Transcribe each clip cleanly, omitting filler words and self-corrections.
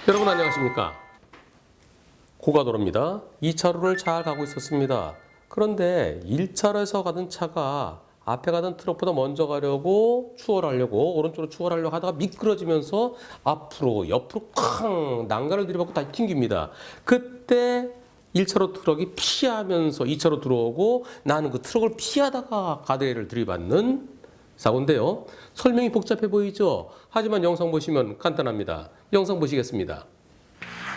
여러분 안녕하십니까? 고가도로입니다. 2차로를 잘 가고 있었습니다. 그런데 1차로에서 가던 차가 앞에 가던 트럭보다 먼저 가려고 추월하려고 오른쪽으로 추월하려고 하다가 미끄러지면서 앞으로 옆으로 쾅 난간을 들이받고 다시 튕깁니다. 그때 1차로 트럭이 피하면서 2차로 들어오고 나는 그 트럭을 피하다가 가드레일을 들이받는 사고인데요. 설명이 복잡해 보이죠? 하지만 영상 보시면 간단합니다. 영상 보시겠습니다.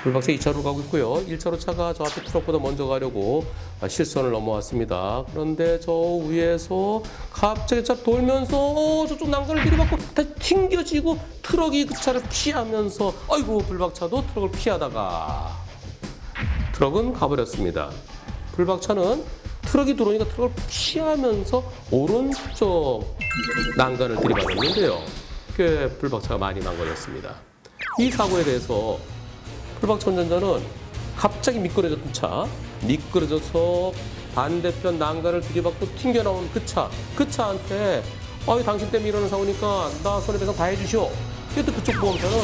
불박차 2차로 가고 있고요. 1차로 차가 저 앞에 트럭보다 먼저 가려고 실선을 넘어왔습니다. 그런데 저 위에서 갑자기 차 돌면서 저쪽 난간을 들이받고 다시 튕겨지고 트럭이 그 차를 피하면서 아이고 불박차도 트럭을 피하다가 트럭은 가버렸습니다. 불박차는 트럭이 들어오니까 트럭을 피하면서 오른쪽 난간을 들이받았는데요. 꽤 불박차가 많이 망가졌습니다. 이 사고에 대해서 불박차 운전자는 갑자기 미끄러졌던 차, 미끄러져서 반대편 난간을 들이받고 튕겨나온 그 차한테 당신 때문에 일어난 사고니까 나 손해배상 다 해주시오. 그랬더니 그쪽 보험사는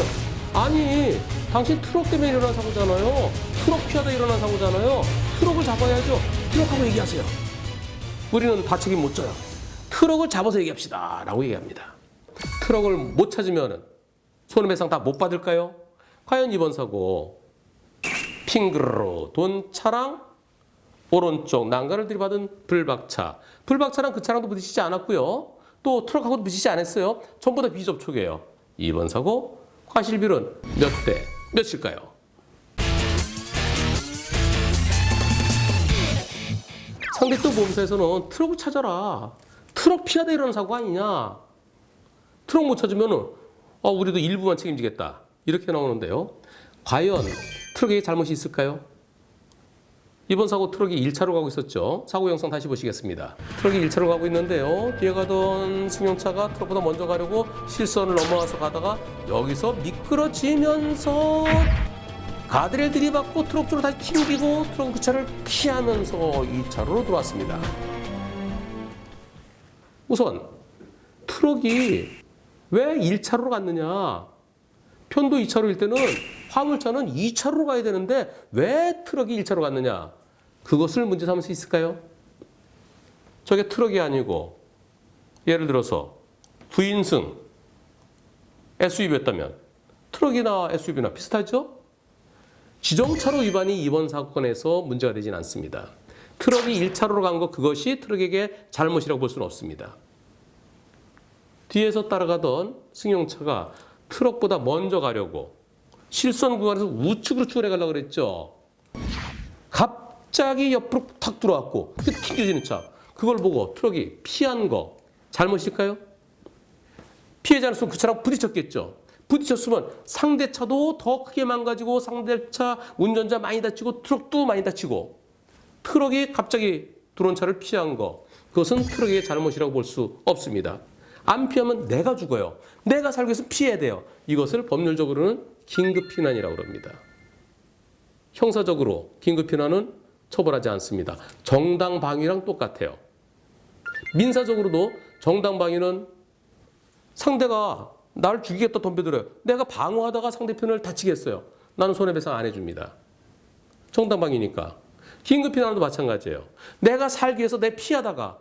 아니 당신 트럭 때문에 일어난 사고잖아요. 트럭 피하다 일어난 사고잖아요. 트럭을 잡아야죠. 트럭하고 얘기하세요. 우리는 다 책임 못 져요. 트럭을 잡아서 얘기합시다 라고 얘기합니다. 트럭을 못 찾으면 손해배상 다 못 받을까요? 과연 이번 사고 핑그르르 돈 차랑 오른쪽 난간을 들이받은 불박차랑 그 차량도 부딪히지 않았고요. 또 트럭하고도 부딪히지 않았어요. 전부 다 비접촉이에요. 이번 사고 과실비율은 몇 대 몇일까요? 상대 또 보험사에서는 트럭을 찾아라. 트럭 피하다 일어나는 사고 아니냐. 트럭 못 찾으면 우리도 일부만 책임지겠다. 이렇게 나오는데요. 과연 트럭에 잘못이 있을까요? 이번 사고 트럭이 1차로 가고 있었죠. 사고 영상 다시 보시겠습니다. 트럭이 1차로 가고 있는데요. 뒤에 가던 승용차가 트럭보다 먼저 가려고 실선을 넘어와서 가다가 여기서 미끄러지면서 가드레일 들이받고 트럭 쪽으로 다시 튕기고 트럭은 그 차를 피하면서 2차로로 들어왔습니다. 우선 트럭이 왜 1차로로 갔느냐? 편도 2차로일 때는 화물차는 2차로로 가야 되는데 왜 트럭이 1차로 갔느냐? 그것을 문제 삼을 수 있을까요? 저게 트럭이 아니고 예를 들어서 부인승 SUV였다면 트럭이나 SUV나 비슷하죠? 지정차로 위반이 이번 사건에서 문제가 되진 않습니다. 트럭이 1차로로 간 것 그것이 트럭에게 잘못이라고 볼 수는 없습니다. 뒤에서 따라가던 승용차가 트럭보다 먼저 가려고 실선 구간에서 우측으로 추월해 가려고 그랬죠. 갑자기 옆으로 탁 들어왔고 튕겨지는 차. 그걸 보고 트럭이 피한 거 잘못일까요? 피하지 않았으면 그 차랑 부딪혔겠죠. 부딪혔으면 상대 차도 더 크게 망가지고 상대차 운전자 많이 다치고 트럭도 많이 다치고 트럭이 갑자기 들어온 차를 피한 거 그것은 트럭의 잘못이라고 볼 수 없습니다. 안 피하면 내가 죽어요. 내가 살기 위해서 피해야 돼요. 이것을 법률적으로는 긴급피난이라고 합니다. 형사적으로 긴급피난은 처벌하지 않습니다. 정당방위랑 똑같아요. 민사적으로도 정당방위는 상대가 나를 죽이겠다 덤벼들어요. 내가 방어하다가 상대편을 다치겠어요. 나는 손해배상 안 해줍니다. 정당방위니까. 긴급피난도 마찬가지예요. 내가 살기 위해서 내 피하다가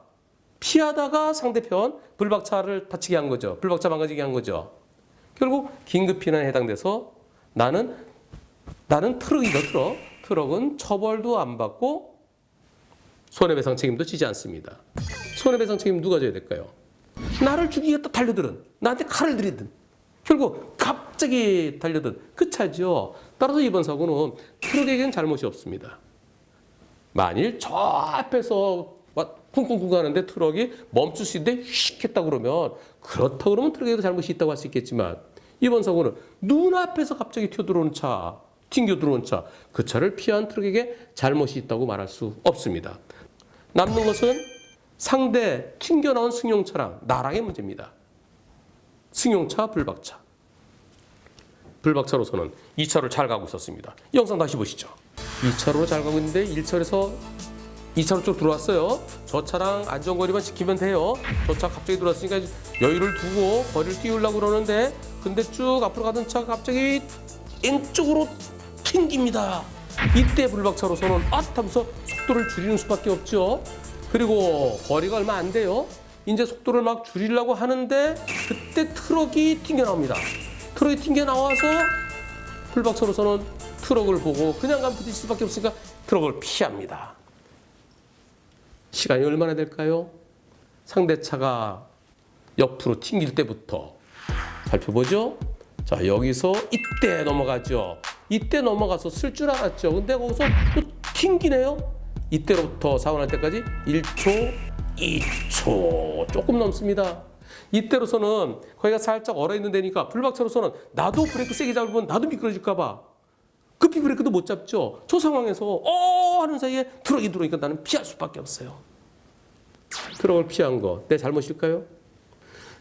상대편 불박차를 다치게 한 거죠. 불박차 망가지게 한 거죠. 결국 긴급피난에 해당돼서 나는 트럭이죠. 트럭은 처벌도 안 받고 손해배상 책임도 지지 않습니다. 손해배상 책임 누가 져야 될까요? 나를 죽이겠다 달려들은 나한테 칼을 들이든 결국 갑자기 달려든 그 차죠. 따라서 이번 사고는 트럭에게는 잘못이 없습니다. 만일 저 앞에서 쿵쿵쿵 가는데 트럭이 멈출 수 있는데 휙 했다 그러면 그렇다고 그러면 트럭에도 잘못이 있다고 할 수 있겠지만 이번 사고는 눈앞에서 갑자기 튀어들어온 차, 튕겨 들어온 차, 그 차를 피한 트럭에게 잘못이 있다고 말할 수 없습니다. 남는 것은 상대 튕겨나온 승용차랑 나랑의 문제입니다. 승용차, 불박차. 불박차로서는 2차로를 잘 가고 있었습니다. 영상 다시 보시죠. 2차로로 잘 가고 있는데 1차로에서 2차로 쪽 들어왔어요. 저 차랑 안전거리만 지키면 돼요. 저 차 갑자기 들어왔으니까 여유를 두고 거리를 띄우려고 그러는데 근데 쭉 앞으로 가던 차가 갑자기 왼쪽으로 튕깁니다. 이때 불박차로서는 하면서 속도를 줄이는 수밖에 없죠. 그리고 거리가 얼마 안 돼요. 이제 속도를 막 줄이려고 하는데 그때 트럭이 튕겨나옵니다. 트럭이 튕겨나와서 불박차로서는 트럭을 보고 그냥 가면 부딪힐 수밖에 없으니까 트럭을 피합니다. 시간이 얼마나 될까요? 상대차가 옆으로 튕길 때부터 살펴보죠. 자, 여기서 이때 넘어가죠. 이때 넘어가서 쓸 줄 알았죠. 근데 거기서 또 튕기네요. 이때로부터 사고 날 때까지 1초, 2초 조금 넘습니다. 이때로서는 거기가 살짝 얼어있는 데니까 불박차로서는 나도 브레이크 세게 잡으면 나도 미끄러질까 봐 급히 브레이크도 못 잡죠. 저 상황에서 하는 사이에 트럭이 들어오니까 나는 피할 수밖에 없어요. 트럭을 피한 거 내 잘못일까요?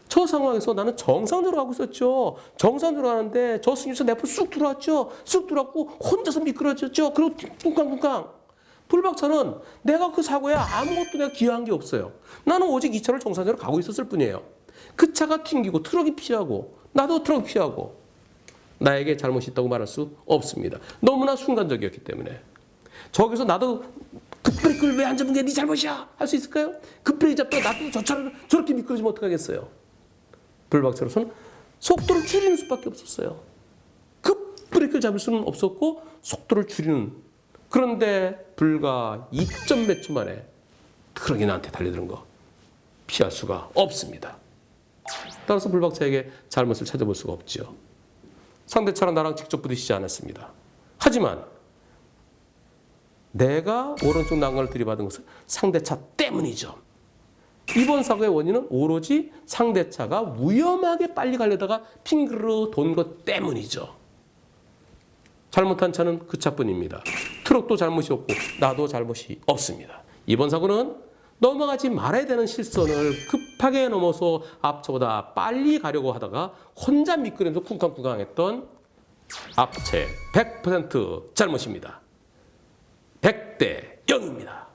저 상황에서 나는 정상적으로 가고 있었죠. 정상적으로 가는데 저 승용차 내 앞으로 쑥 들어왔죠. 쑥 들어왔고 혼자서 미끄러졌죠. 그리고 쿵쾅쿵쾅. 불박차는 내가 그 사고에 아무것도 내가 기여한 게 없어요. 나는 오직 이 차를 정상적으로 가고 있었을 뿐이에요. 그 차가 튕기고 트럭이 피하고 나도 트럭 피하고 나에게 잘못이 있다고 말할 수 없습니다. 너무나 순간적이었기 때문에. 저기서 나도 급브레이크를 왜 안 잡은 게 네 잘못이야 할 수 있을까요? 급브레이크 잡다가 나도 저 차를 저렇게 미끄러지면 어떡하겠어요? 불박차로서는 속도를 줄이는 수밖에 없었어요. 급브레이크를 잡을 수는 없었고 속도를 줄이는. 그런데 불과 2점 몇 초 만에 트럭이 나한테 달려드는 거 피할 수가 없습니다. 따라서 불박차에게 잘못을 찾아볼 수가 없죠. 상대차랑 나랑 직접 부딪히지 않았습니다. 하지만 내가 오른쪽 난간을 들이받은 것은 상대차 때문이죠. 이번 사고의 원인은 오로지 상대차가 위험하게 빨리 가려다가 핑그르 돈 것 때문이죠. 잘못한 차는 그 차뿐입니다. 트럭도 잘못이 없고 나도 잘못이 없습니다. 이번 사고는 넘어가지 말아야 되는 실선을 급하게 넘어서 앞차보다 빨리 가려고 하다가 혼자 미끄러면서 쿵쾅쿵쾅했던 앞차 100% 잘못입니다. 100대 0입니다.